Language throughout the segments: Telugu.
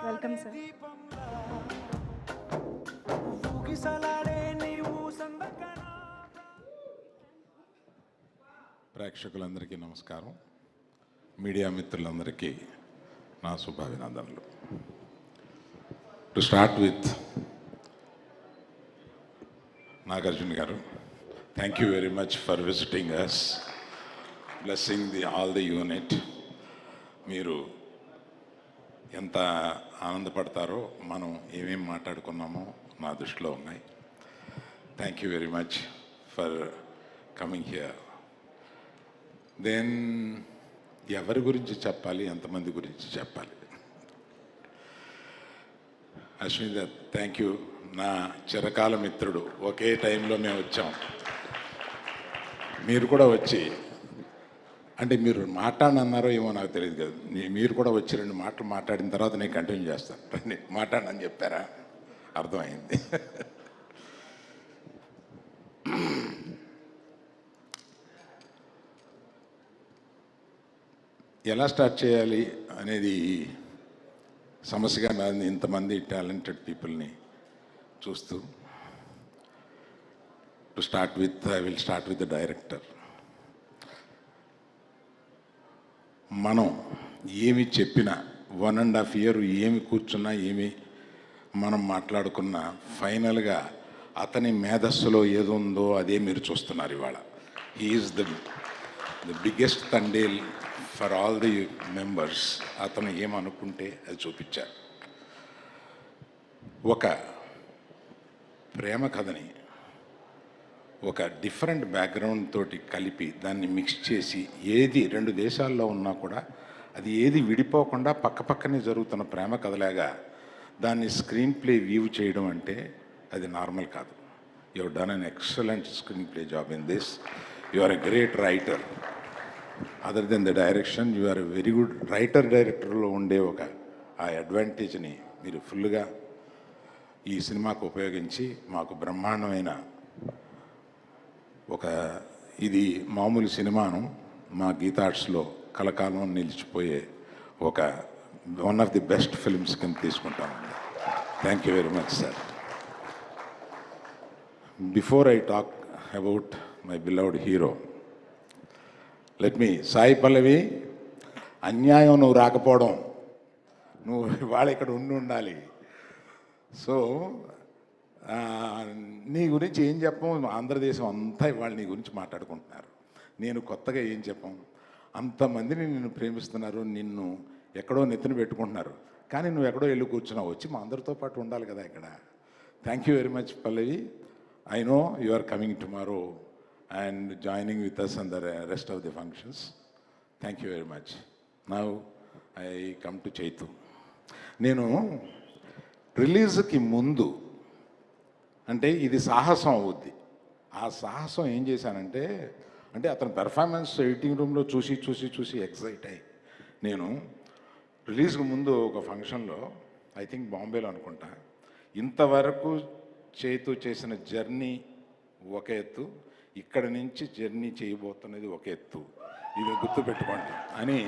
Welcome sir. ప్రేక్షకులందరికీ నమస్కారం. మీడియా మిత్రులందరికీ నా శుభాభినందనలు. To start with Nagarjuna garu, thank you very much for visiting us, blessing all the unit. మీరు ఎంత ఆనందపడతారో మనం ఏమేమి మాట్లాడుకున్నామో నా దృష్టిలో ఉన్నాయి. Thank you very much for coming here. Then ఎవరి గురించి చెప్పాలి, ఎంతమంది గురించి చెప్పాలి? Ashwini, thank you. నా చిరకాల మిత్రుడు, ఒకే టైంలో మేము వచ్చాం. మీరు కూడా వచ్చి, అంటే మీరు మాట్లాడనన్నారో ఏమో నాకు తెలియదు కదా, మీరు కూడా వచ్చి 2 మాటలు మాట్లాడిన తర్వాత నేను కంటిన్యూ చేస్తాను. రండి మాట్లాడనని చెప్పారా? అర్థమైంది. ఎలా స్టార్ట్ చేయాలి అనేది సమస్యగా మారింది ఇంతమంది టాలెంటెడ్ పీపుల్ని చూస్తూ. To start with, I will start with the director. మనం ఏమి చెప్పినా 1.5 year ఏమి కూర్చున్నా, ఏమి మనం మాట్లాడుకున్నా, ఫైనల్గా అతని మేధస్సులో ఏదో ఉందో అదే మీరు చూస్తున్నారు ఇవాళ. He's the biggest Thandel for all the members. అతను ఏమనుకుంటే అది చూపించారు. ఒక ప్రేమ కథని ఒక డిఫరెంట్ బ్యాక్గ్రౌండ్ తోటి కలిపి దాన్ని మిక్స్ చేసి, ఏది 2 దేశాల్లో ఉన్నా కూడా అది ఏది విడిపోకుండా పక్కపక్కనే జరుగుతున్న ప్రేమ కథలాగా దాన్ని స్క్రీన్ ప్లే వ్యూ చేయడం అంటే అది నార్మల్ కాదు. You have done an excellent screenplay job in this. You are a great writer. Other than the direction, you are a very good writer. డైరెక్టర్లో ఉండే ఆ అడ్వాంటేజ్ని మీరు ఫుల్గా ఈ సినిమాకు ఉపయోగించి మాకు బ్రహ్మాండమైన ఇది మామూలు సినిమాను మా గీతా ఆర్ట్స్లో కలకాలం నిలిచిపోయే one of the best films కింద తీసుకుంటామండి. Thank you very much sir. Before I talk about my beloved hero, let me, Sai Pallavi, అన్యాయం నువ్వు రాకపోవడం, నువ్వు ఇవాళ ఇక్కడ ఉండాలి. సో నీ గురించి ఏం చెప్పం, ఆంధ్రదేశం అంతా ఇవాళ నీ గురించి మాట్లాడుకుంటున్నారు. నేను కొత్తగా ఏం చెప్పం, అంతమందిని నిన్ను ప్రేమిస్తున్నారు, నిన్ను ఎక్కడో నెత్తిన పెట్టుకుంటున్నారు, కానీ నువ్వు ఎక్కడో వెళ్ళి కూర్చున్నావు. వచ్చి మా అందరితో పాటు ఉండాలి కదా ఇక్కడ. Thank you very much Pallavi. I know you are coming tomorrow and joining with us on the rest of the functions. Thank you very much. Now I come to Chaitu. నేను రిలీజ్కి ముందు, అంటే ఇది సాహసం అవుద్ది, ఆ సాహసం ఏం చేశానంటే, అతని పెర్ఫార్మెన్స్ ఎడిటింగ్ రూమ్లో చూసి ఎక్సైట్ అయ్యి, నేను రిలీజ్కి ముందు ఒక ఫంక్షన్లో, ఐ థింక్ బాంబేలో అనుకుంటా, ఇంతవరకు చైతు చేసిన జర్నీ ఒక ఎత్తు, ఇక్కడ నుంచి జర్నీ చేయబోతున్నది ఒక ఎత్తు, ఇది గుర్తుపెట్టుకోండి అని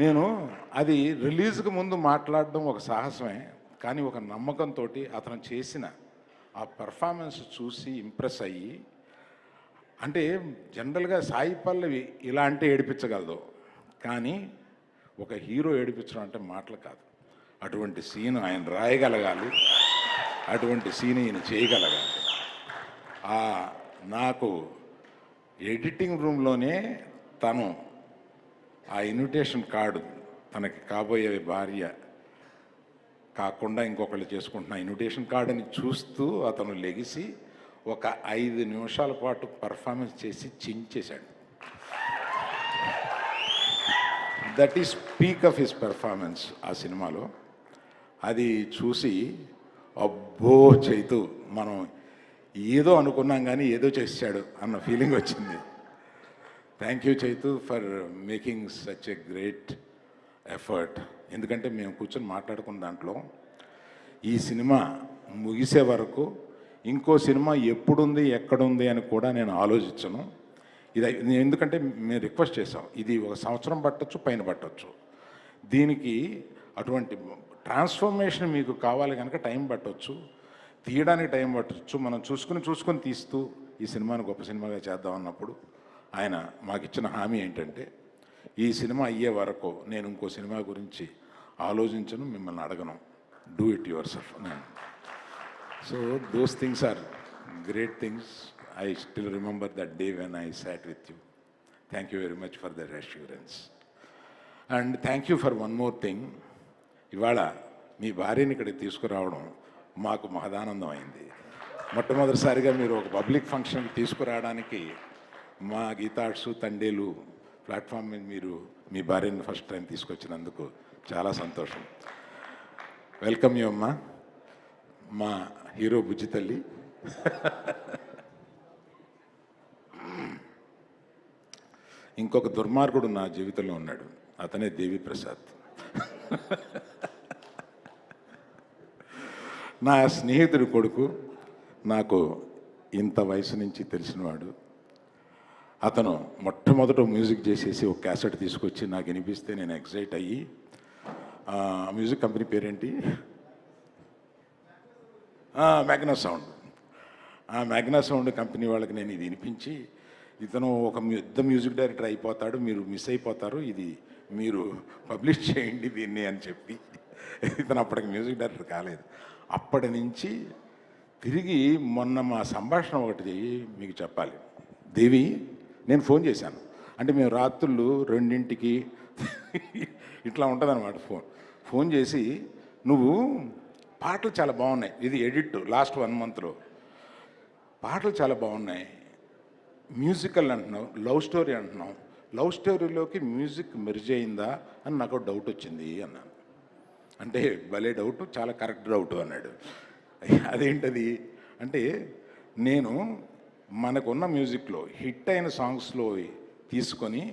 నేను, అది రిలీజ్కి ముందు మాట్లాడడం ఒక సాహసమే, కానీ ఒక నమ్మకంతో అతను చేసిన ఆ పెర్ఫార్మెన్స్ చూసి ఇంప్రెస్ అయ్యి, అంటే జనరల్గా సాయి పల్లవి ఇలా అంటే ఏడిపించగలదు, కానీ ఒక హీరో ఏడిపించడం అంటే మాటలు కాదు. అటువంటి సీన్ ఆయన రాయగలగాలి, అటువంటి సీన్ ఈయన చేయగలగాలి. నాకు ఎడిటింగ్ రూమ్లోనే తను ఆ ఇన్విటేషన్ కార్డు, తనకి కాబోయే భార్య కాకుండా ఇంకొకళ్ళు చేసుకుంటున్న ఇన్విటేషన్ కార్డుని చూస్తూ అతను లెగిసి ఒక 5 నిమిషాల పాటు పర్ఫార్మెన్స్ చేసి చించేశాడు. That is peak of his performance ఆ సినిమాలో. అది చూసి అబ్బో చైతు, మనం ఏదో అనుకున్నాం కానీ ఏదో చేశాడు అన్న ఫీలింగ్ వచ్చింది. Thank you Chaitu for making such a great effort. ఎందుకంటే మేము కూర్చొని మాట్లాడుకున్న దాంట్లో ఈ సినిమా ముగిసే వరకు ఇంకో సినిమా ఎప్పుడుంది ఎక్కడుంది అని కూడా నేను ఆలోచించను. ఇది ఎందుకంటే మేము రిక్వెస్ట్ చేసాం, ఇది 1 సంవత్సరం పట్టొచ్చు, పైన పట్టొచ్చు. దీనికి అటువంటి ట్రాన్స్ఫర్మేషన్ మీకు కావాలి కనుక టైం పట్టవచ్చు, తీయడానికి టైం పట్టవచ్చు. మనం చూసుకొని తీస్తూ ఈ సినిమాను గొప్ప సినిమాగా చేద్దాం అన్నప్పుడు ఆయన మాకు ఇచ్చిన హామీ ఏంటంటే, ఈ సినిమా అయ్యే వరకు నేను ఇంకో సినిమా గురించి ఆలోచించను, మిమ్మల్ని అడగను, do it yourself. So those things are great things. I still remember that day when I sat with you. Thank you very much for that assurance. And thank you for one more thing. ఇవాళ మీ భార్యని ఇక్కడికి తీసుకురావడం మాకు మహదానందం అయింది. మొట్టమొదటిసారిగా మీరు ఒక పబ్లిక్ ఫంక్షన్కి తీసుకురావడానికి మా గీతార్ట్స్ తండేలు ప్లాట్ఫామ్ మీద మీరు మీ భార్యని ఫస్ట్ టైం తీసుకొచ్చినందుకు చాలా సంతోషం. వెల్కమ్ యూ అమ్మా, మా హీరో బుజ్జి తల్లి. ఇంకొక దుర్మార్గుడు నా జీవితంలో ఉన్నాడు, అతనే దేవి ప్రసాద్. నా స్నేహితుడి కొడుకు, నాకు ఇంత వయసు నుంచి తెలిసినవాడు. అతను మొట్టమొదట మ్యూజిక్ చేసేసి ఒక క్యాసెట్ తీసుకొచ్చి నాకు వినిపిస్తే నేను ఎక్సైట్ అయ్యి, మ్యూజిక్ కంపెనీ పేరేంటి, మ్యాగ్నా సౌండ్. ఆ మ్యాగ్నా సౌండ్ కంపెనీ వాళ్ళకి నేను ఇది వినిపించి, ఇతను ఒక పెద్ద మ్యూజిక్ డైరెక్టర్ అయిపోతాడు, మీరు మిస్ అయిపోతారు, ఇది మీరు పబ్లిష్ చేయండి దీన్ని అని చెప్పి, ఇతను అప్పటికి మ్యూజిక్ డైరెక్టర్ కాలేదు. అప్పటి నుంచి తిరిగి మొన్న మా సంభాషణ ఒకటి మీకు చెప్పాలి. దేవి, నేను ఫోన్ చేశాను, అంటే మేము రాత్రులు 2ంటికి ఇట్లా ఉంటుందన్నమాట. ఫోన్ చేసి, నువ్వు పాటలు చాలా బాగున్నాయి, ఇది ఎడిట్ లాస్ట్ 1 మంత్లో, పాటలు చాలా బాగున్నాయి, మ్యూజికల్ అంటున్నావు, లవ్ స్టోరీ అంటున్నావు, లవ్ స్టోరీలోకి మ్యూజిక్ మెర్జ్ అయిందా అని నాకు డౌట్ వచ్చింది అన్నాను. అంటే భలే డౌట్, చాలా కరెక్ట్ డౌట్ అన్నాడు. అదేంటది అంటే, నేను మనకున్న మ్యూజిక్లో హిట్ అయిన సాంగ్స్లో తీసుకొని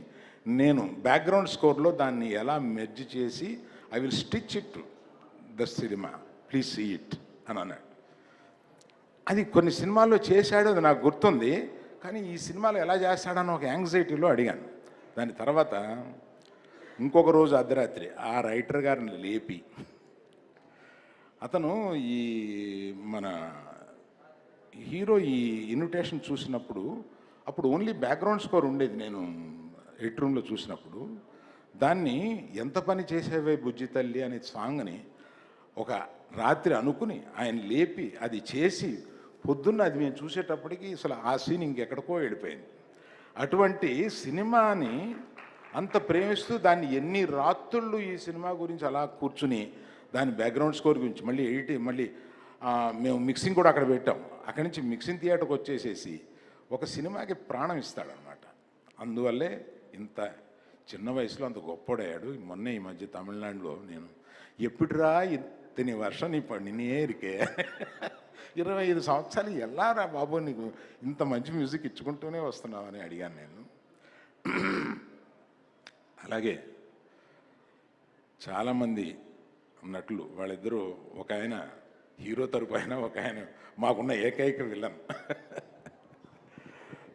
నేను బ్యాక్గ్రౌండ్ స్కోర్లో దాన్ని ఎలా మెర్జ్ చేసి I will stitch it the cinema, please see it అని అన్నాడు. అది కొన్ని సినిమాల్లో చేశాడు, అది నాకు గుర్తుంది, కానీ ఈ సినిమాలో ఎలా చేస్తాడని ఒక యాంగ్జైటీలో అడిగాను. దాని తర్వాత ఇంకొక రోజు అర్ధరాత్రి ఆ రైటర్ గారిని లేపి, అతను ఈ మన హీరో ఈ ఇన్విటేషన్ చూసినప్పుడు, అప్పుడు ఓన్లీ బ్యాక్గ్రౌండ్ స్కోర్ ఉండేది, నేను ఎడిట్ రూమ్లో చూసినప్పుడు, దాన్ని ఎంత పని చేసేవే బుజ్జి తల్లి అనే సాంగ్ని ఒక రాత్రి అనుకుని ఆయన లేపి అది చేసి పొద్దున్న అది మేము చూసేటప్పటికి అసలు ఆ సీన్ ఇంకెక్కడికో వెళ్ళిపోయింది. అటువంటి సినిమాని అంత ప్రేమిస్తూ దాన్ని ఎన్ని రాత్రుళ్ళు ఈ సినిమా గురించి అలా కూర్చుని దాని బ్యాక్గ్రౌండ్ స్కోర్ గురించి మళ్ళీ మళ్ళీ మేము మిక్సింగ్ కూడా అక్కడ పెట్టాం. అక్కడి నుంచి మిక్సింగ్ థియేటర్కి వచ్చేసేసి ఒక సినిమాకి ప్రాణం ఇస్తాడనమాట. అందువల్లే ఇంత చిన్న వయసులో అంత గొప్పడయ్యాడు. మొన్నే ఈ మధ్య తమిళనాడులో నేను, ఎప్పుడురా ఇతని వర్షం నీ పడినే ఇరికే, 25 సంవత్సరాలు ఎలా రా బాబు నీకు ఇంత మంచి మ్యూజిక్ ఇచ్చుకుంటూనే వస్తున్నావు అని అడిగాను నేను. అలాగే చాలామంది నటులు, వాళ్ళిద్దరూ, ఒక ఆయన హీరో తరపు అయినా, ఒక ఆయన మాకున్న ఏకైక విలన్,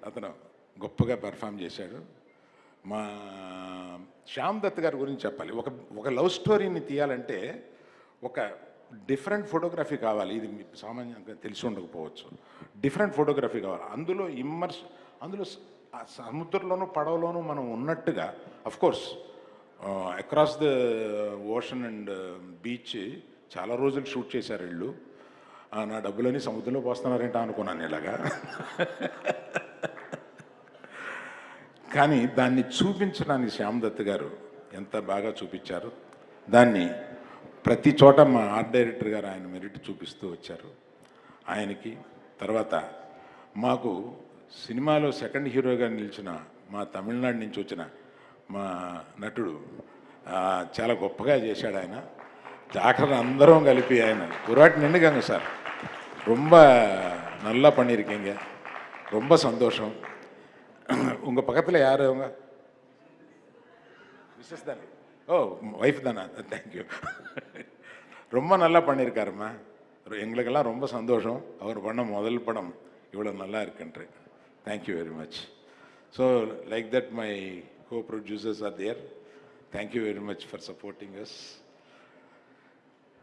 అతను గొప్పగా పెర్ఫామ్ చేశాడు. మా శ్యామ్ దత్ గారి గురించి చెప్పాలి. ఒక లవ్ స్టోరీని తీయాలంటే ఒక డిఫరెంట్ ఫోటోగ్రఫీ కావాలి. ఇది సామాన్యంగా తెలిసి ఉండకపోవచ్చు. డిఫరెంట్ ఫోటోగ్రఫీ కావాలి. అందులో సముద్రంలోనూ పడవలోనూ మనం ఉన్నట్టుగా, of course across the ocean and beach చాలా రోజులు షూట్ చేశారు వీళ్ళు. నా డబ్బులని సముద్రంలో పోస్తున్నారేంటా అనుకున్నాను ఇలాగా. కానీ దాన్ని చూపించడానికి శ్యామ్ దత్ గారు ఎంత బాగా చూపించారు. దాన్ని ప్రతి చోట మా ఆర్ట్ డైరెక్టర్ గారు ఆయన మెరిట్ చూపిస్తూ వచ్చారు. ఆయనకి తర్వాత మాకు సినిమాలో సెకండ్ హీరోగా నిలిచిన మా తమిళనాడు నుంచి వచ్చిన మా నటుడు చాలా గొప్పగా చేశాడు. ఆయన జాగ్రత్త అందరం కలిపి ఆయన పురాటి నిండుగాంగ సార్ ரொம்ப நல்லா பண்ணியிருக்கீங்க, ரொம்ப சந்தோஷம். உங்கள் பக்கத்தில் யார் அவங்க? மிஸ்ஸஸ் தானே? ஓ, ஒய்ஃப் தானே? தேங்க்யூ. ரொம்ப நல்லா பண்ணியிருக்காருமா. எங்களுக்கெல்லாம் ரொம்ப சந்தோஷம். அவர் பண்ண முதல் படம் இவ்வளோ நல்லா இருக்குன்ட்டு. Thank you very much. So like that my co-producers are there. Thank you very much for supporting us.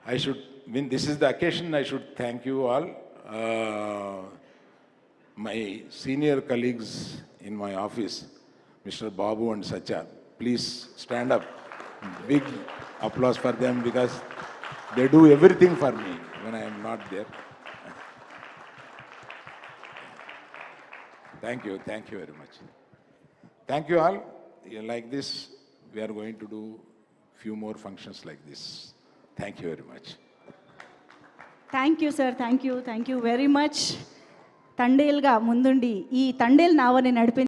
I should, when this is the occasion, I should thank you all. My senior colleagues in my office, Mr. Babu and Satya, please stand up. Big applause for them because they do everything for me when I am not there. Thank you very much. Thank you all. Like this, we are going to do few more functions like this. Thank you very much. Thank you sir, thank you very much. తండేల్గా ముందుండి ఈ తండేల్ నావని నడిపి